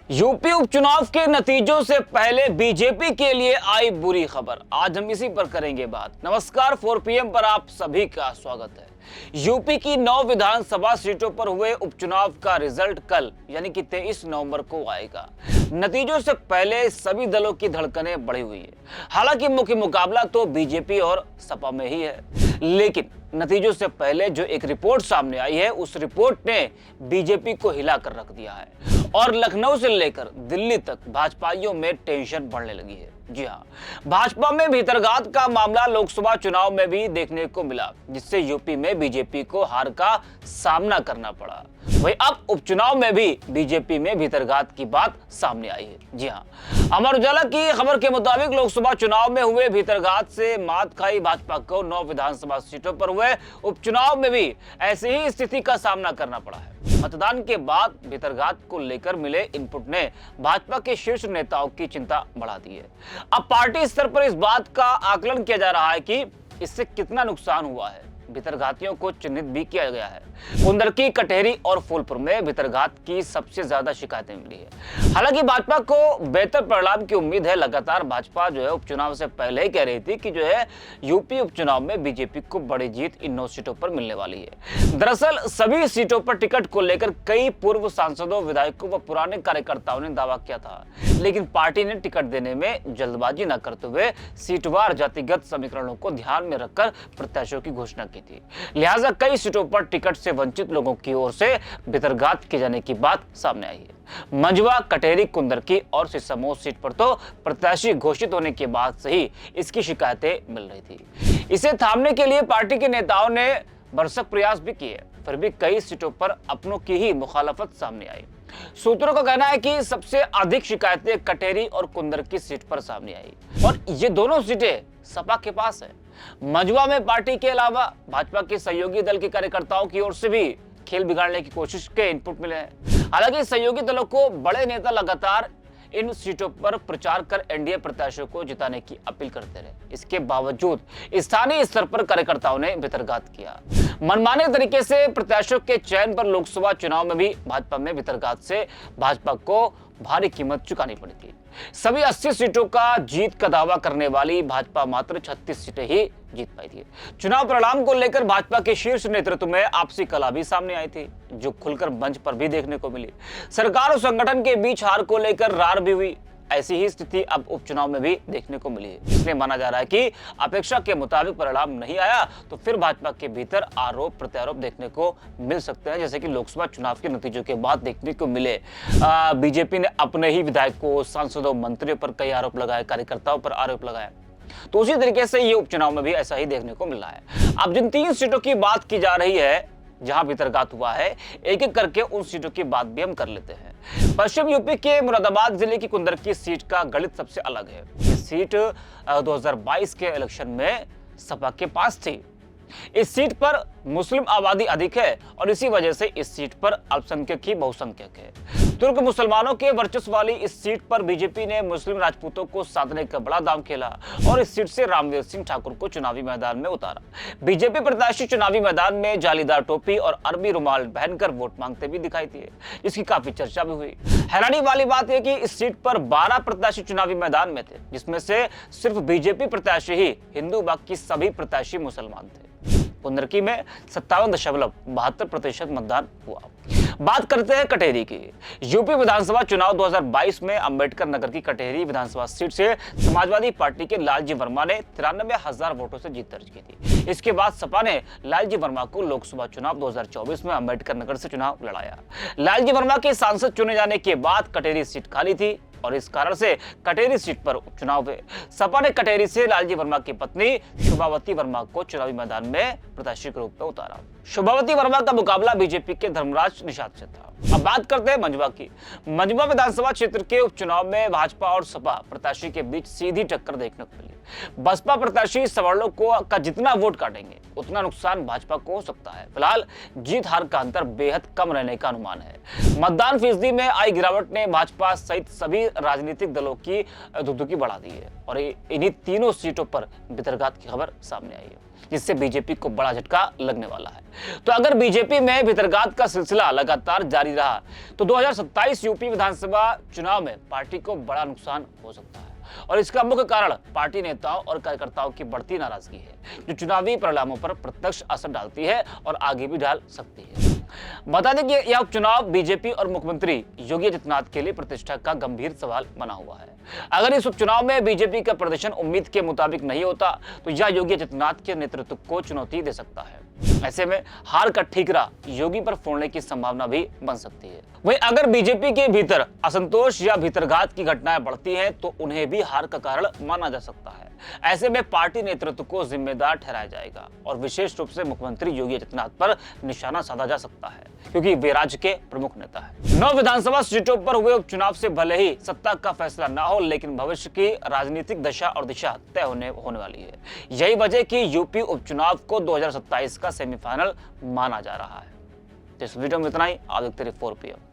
UP उपचुनाव के नतीजों से पहले बीजेपी के लिए आई बुरी खबर। आज हम इसी पर करेंगे बात। नमस्कार, 4 PM पर आप सभी का स्वागत है। यूपी की 9 विधानसभा सीटों पर हुए उपचुनाव का रिजल्ट कल यानी कि 23 नवंबर को आएगा। नतीजों से पहले सभी दलों की धड़कनें बढ़ी हुई है। हालांकि मुख्य मुकाबला तो बीजेपी और सपा में ही है, लेकिन नतीजों से पहले जो एक रिपोर्ट सामने आई है, उस रिपोर्ट ने बीजेपी को हिला कर रख दिया है और लखनऊ से लेकर दिल्ली तक भाजपाइयों में टेंशन बढ़ने लगी है। जी हां, भाजपा में भीतरघात का मामला लोकसभा चुनाव में भी देखने को मिला, जिससे यूपी में बीजेपी को हार का सामना करना पड़ा। वहीं अब उपचुनाव में भी बीजेपी में भीतरघात की बात सामने आई है। जी हां, अमर उजाला की खबर के मुताबिक लोकसभा चुनाव में हुए भीतरघात से मात खाई भाजपा को 9 विधानसभा सीटों पर हुए उपचुनाव में भी ऐसी ही स्थिति का सामना करना पड़ा है। मतदान के बाद भीतरघात को लेकर मिले इनपुट ने भाजपा के शीर्ष नेताओं की चिंता बढ़ा दी है। अब पार्टी स्तर पर इस बात का आकलन किया जा रहा है कि इससे कितना नुकसान हुआ है। भीतरघातियों को चिन्हित भी किया गया है। कुंदरकी, कटेहरी और फूलपुर में भीतरघात की सबसे ज्यादा शिकायतें मिली है। हालांकि भाजपा को बेहतर परिणाम की उम्मीद है। लगातार भाजपा जो है उपचुनाव से पहले ही कह रही थी कि जो है यूपी उपचुनाव में बीजेपी को बड़ी जीत इन 9 सीटों पर मिलने वाली है। दरअसल सभी सीटों पर टिकट को लेकर कई पूर्व सांसदों, विधायकों व पुराने कार्यकर्ताओं ने दावा किया था, लेकिन पार्टी ने टिकट देने में जल्दबाजी न करते हुए सीटवार जातिगत समीकरणों को ध्यान में रखकर प्रत्याशियों की घोषणा की थी। लिहाजा कई सीटों पर टिकट से वंचित लोगों की ओर से भीतरघात किए जाने की बात सामने आई है। मंझवा, कटेहरी, कुंदरकी और सिसमो सीट पर तो प्रत्याशी घोषित होने के बाद से ही इसकी शिकायतें मिल रही थी। इसे थामने के लिए पार्टी के नेताओं ने भरसक प्रयास भी किए, फिर भी कई सीटों पर अपनों की ही मुखालफत सामने आई। सूत्रों का कहना है कि सबसे अधिक शिकायतें कटेहरी और कुंदरकी सीट पर सामने आई और ये दोनों सीटें सपा के पास है। मंझवा में पार्टी के अलावा भाजपा के सहयोगी दल के कार्यकर्ताओं की ओर से भी खेल बिगाड़ने की कोशिश के इनपुट मिले हैं। हालांकि सहयोगी दलों को बड़े नेता लगातार इन सीटों पर प्रचार कर एनडीए प्रत्याशियों को जिताने की अपील करते रहे। इसके बावजूद स्थानीय स्तर पर कार्यकर्ताओं ने भीतरघात किया। मनमाने तरीके से प्रत्याशियों के चयन पर लोकसभा चुनाव में भी भाजपा में भीतरघात से भाजपा को भारी कीमत चुकानी पड़ी थी। सभी 80 सीटों का जीत का दावा करने वाली भाजपा मात्र 36 सीटें ही जीत पाई थी। चुनाव परिणाम को लेकर भाजपा के शीर्ष नेतृत्व में आपसी कलह भी सामने आई थी, जो खुलकर मंच पर भी देखने को मिली। सरकार और संगठन के बीच हार को लेकर रार भी हुई। ऐसी ही स्थिति अब उपचुनाव में भी देखने को मिली है। इसलिए माना जा रहा है कि अपेक्षा के मुताबिक परिणाम नहीं आया तो फिर भाजपा के भीतर आरोप प्रत्यारोप देखने को मिल सकते हैं, जैसे कि लोकसभा चुनाव के नतीजों के बाद देखने को मिले। बीजेपी ने अपने ही विधायकों, सांसदों, मंत्रियों पर कई आरोप लगाए, कार्यकर्ताओं पर आरोप लगाए। तो उसी तरीके से ये उपचुनाव में भी ऐसा ही देखने को मिल रहा है। अब जिन 3 सीटों की बात की जा रही है जहां भीतरघात हुआ है, एक एक करके उन सीटों की बात भी हम कर लेते हैं। पश्चिम यूपी के मुरादाबाद जिले की कुंदरकी सीट का गणित सबसे अलग है। ये सीट 2022 के इलेक्शन में सपा के पास थी। इस सीट पर मुस्लिम आबादी अधिक है और इसी वजह से इस सीट पर अल्पसंख्यक ही बहुसंख्यक है। तुर्क मुसलमानों के वर्चस्व वाली इस सीट पर बीजेपी ने मुस्लिम राजपूतों को साधने का बड़ा दांव खेला और इस सीट से रामवीर सिंह ठाकुर को चुनावी मैदान में उतारा। बीजेपी प्रत्याशी चुनावी मैदान में जालीदार टोपी और अरबी रुमाल पहनकर वोट मांगते भी दिखाई दिए, जिसकी काफी चर्चा भी हुई। हैरानी वाली बात यह कि इस सीट पर 12 प्रत्याशी चुनावी मैदान में थे, जिसमें से सिर्फ बीजेपी प्रत्याशी ही हिंदू, बाकी सभी प्रत्याशी मुसलमान थे। कुंदरकी में 57.72% मतदान हुआ। बात करते हैं कटेहरी की। यूपी विधानसभा चुनाव 2022 में अंबेडकर नगर की कटेहरी विधानसभा सीट से समाजवादी पार्टी के लालजी वर्मा ने 93,000 वोटों से जीत दर्ज की थी। इसके बाद सपा ने लालजी वर्मा को लोकसभा चुनाव 2024 में अंबेडकर नगर से चुनाव लड़ाया। लालजी वर्मा के सांसद चुने जाने के बाद कटेहरी सीट खाली थी और इस कारण से कटेहरी सीट पर उपचुनाव हुए। सपा ने कटेहरी से लालजी वर्मा की पत्नी शोभावती वर्मा को चुनावी मैदान में प्रत्याशी के रूप में उतारा। शोभावती वर्मा का मुकाबला बीजेपी के धर्मराज निषाद से था। अब बात करते हैं मंझवा की। मंझवा विधानसभा क्षेत्र के उपचुनाव में भाजपा और सपा प्रत्याशी के बीच सीधी टक्कर देखने को मिली। बसपा प्रत्याशी सवर्णों का जितना वोट काटेंगे उतना नुकसान भाजपा को हो सकता है। फिलहाल जीत हार का अंतर बेहद कम रहने का अनुमान है। मतदान फीसदी में आई गिरावट ने भाजपा सहित सभी राजनीतिक दलों की धुकधुकी बढ़ा दी है और इन्हीं तीनों सीटों पर भीतरघात की खबर सामने आई है। जिससे बीजेपी को बड़ा झटका लगने वाला है। तो अगर बीजेपी में भितरघात का सिलसिला लगातार जारी रहा तो 2027 यूपी विधानसभा चुनाव में पार्टी को बड़ा नुकसान हो सकता है और इसका मुख्य कारण पार्टी नेताओं और कार्यकर्ताओं की बढ़ती नाराजगी है, जो चुनावी परिणामों पर प्रत्यक्ष असर डालती है और आगे भी डाल सकती है। बता दें कि यह उपचुनाव बीजेपी और मुख्यमंत्री योगी आदित्यनाथ के लिए प्रतिष्ठा का गंभीर सवाल बना हुआ है। अगर इस उपचुनाव में बीजेपी का प्रदर्शन उम्मीद के मुताबिक नहीं होता तो यह योगी आदित्यनाथ के नेतृत्व को चुनौती दे सकता है। ऐसे में हार का ठीकरा योगी पर फोड़ने की संभावना भी बन सकती है। वहीं अगर बीजेपी के भीतर असंतोष या भीतरघात की घटनाएं बढ़ती हैं तो उन्हें भी हार का कारण माना जा सकता है। ऐसे में पार्टी नेतृत्व को जिम्मेदार ठहराया जाएगा और विशेष रूप से मुख्यमंत्री योगी आदित्यनाथ पर निशाना साधा जा सकता है, क्योंकि वे राज्य के प्रमुख नेता हैं। 9 विधानसभा सीटों पर हुए उपचुनाव से भले ही सत्ता का फैसला ना हो, लेकिन भविष्य की राजनीतिक दशा और दिशा तय होने वाली है। यही वजह कि यूपी उपचुनाव को 2027 का सेमीफाइनल माना जा रहा है। तो इस वीडियो में इतना ही। आप देखते रहिए 4 PM।